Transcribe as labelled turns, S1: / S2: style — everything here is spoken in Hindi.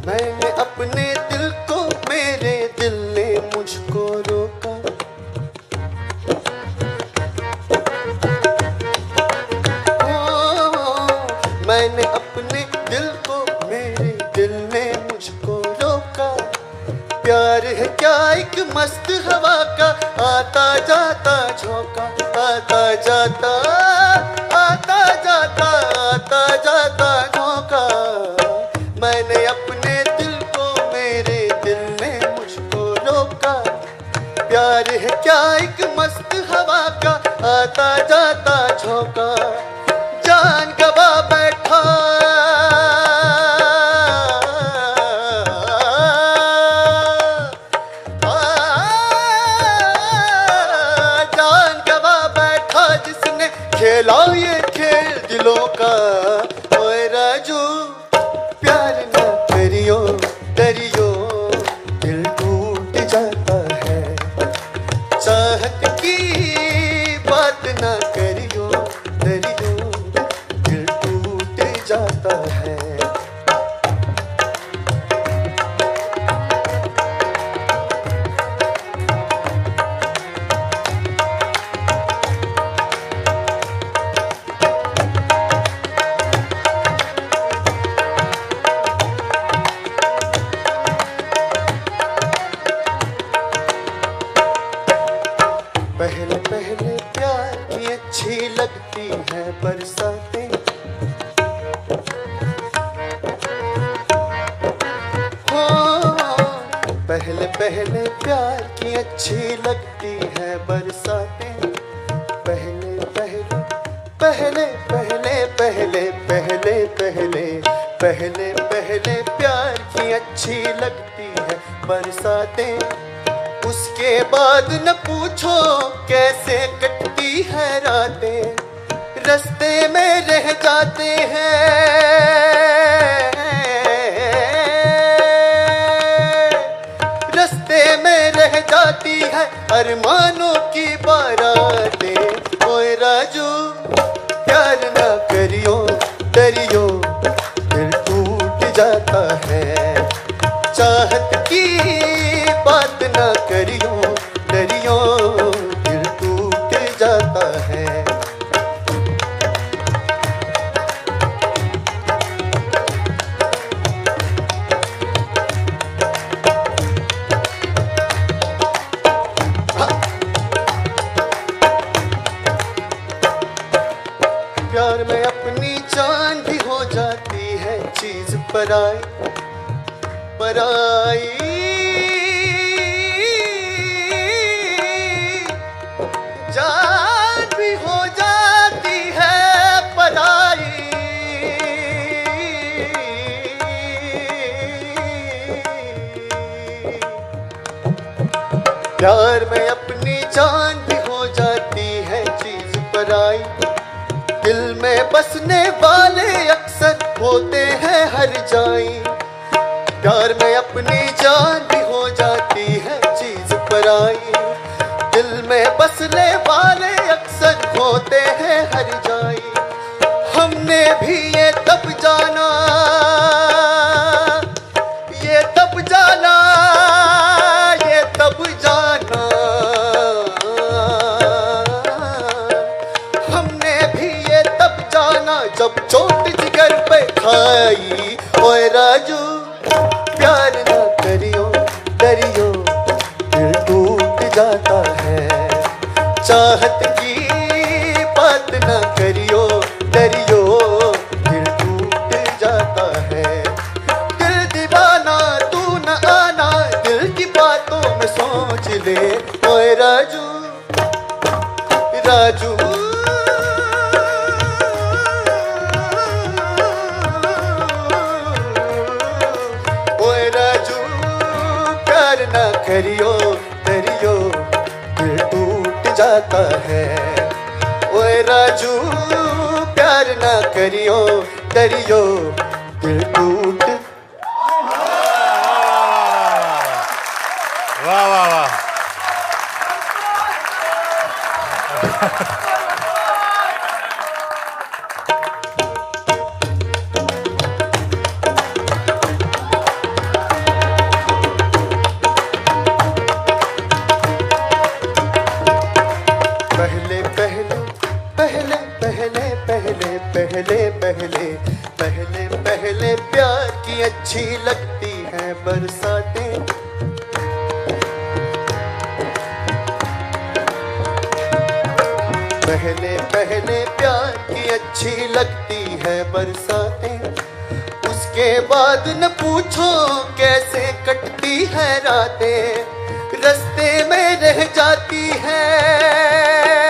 S1: मैंने अपने दिल को, मेरे दिल ने मुझको रोका। मैंने अपने दिल को, मेरे दिल ने मुझको रोका। प्यार है क्या एक मस्त हवा का, आता जाता झोंका, आता जाता, आता जाता, आता जाता झोंका। मैंने अपने दिल को, मेरे दिल ने मुझको रोका। प्यार है क्या एक मस्त हवा का, आता जाता झोंका। जान गवा बैठा, जान गवा बैठा जिसने खेला ये खेल दिलों का। ओए राजू प्यार न करियो, डरियो दिल टूट जाता है। चाहत की बात न करियो, डरियो दिल टूट जाता है। पहले पहले प्यार की अच्छी लगती है बरसातें। हो पहले पहले प्यार की अच्छी लगती है बरसातें। पहले पहले पहले पहले पहले पहले पहले पहले पहले प्यार की अच्छी लगती है बरसातें। उसके बाद न पूछो कैसे कटती है रातें, रास्ते में रह जाते हैं, रास्ते में रह जाती है अरमानों की बारातें। ओए राजू प्यार ना करियो, डरियो दिल टूट जाता है। चाहत की बात ना करियो, डरियो दिल टूट जाता है। प्यार में अपनी जान भी हो जाती है चीज पराई, पराई जान भी हो जाती है पराई। प्यार में अपनी जान भी हो जाती है चीज पराई। दिल में बसने वाले अक्सर होते हैं हर जाई। प्यार में अपनी जान भी हो जाती है चीज पराई। दिल में बसने वाले अक्सर होते हैं हर जाई। हमने भी ये तब जाना, ये तब जाना, ये तब जाना। हमने भी ये तब जाना जब चोट जिगर पे खाई। ओए राजू प्यार ना करियो, डरियो दिल टूट जाता है। चाहत की बात ना करियो, डरियो दिल टूट जाता है। दिल दीवाना तू न आना, दिल की बातों में सोच ले। ओए राजू, राजू ना करियो, डरियो दिल टूट जाता है। ओए राजू प्यार ना करियो, डरियो दिल टूट।
S2: वाह वाह वाह।
S1: अच्छी लगती है बरसातें। पहले पहले प्यार की अच्छी लगती है बरसातें, उसके बाद न पूछो कैसे कटती है रातें, रास्ते में रह जाती है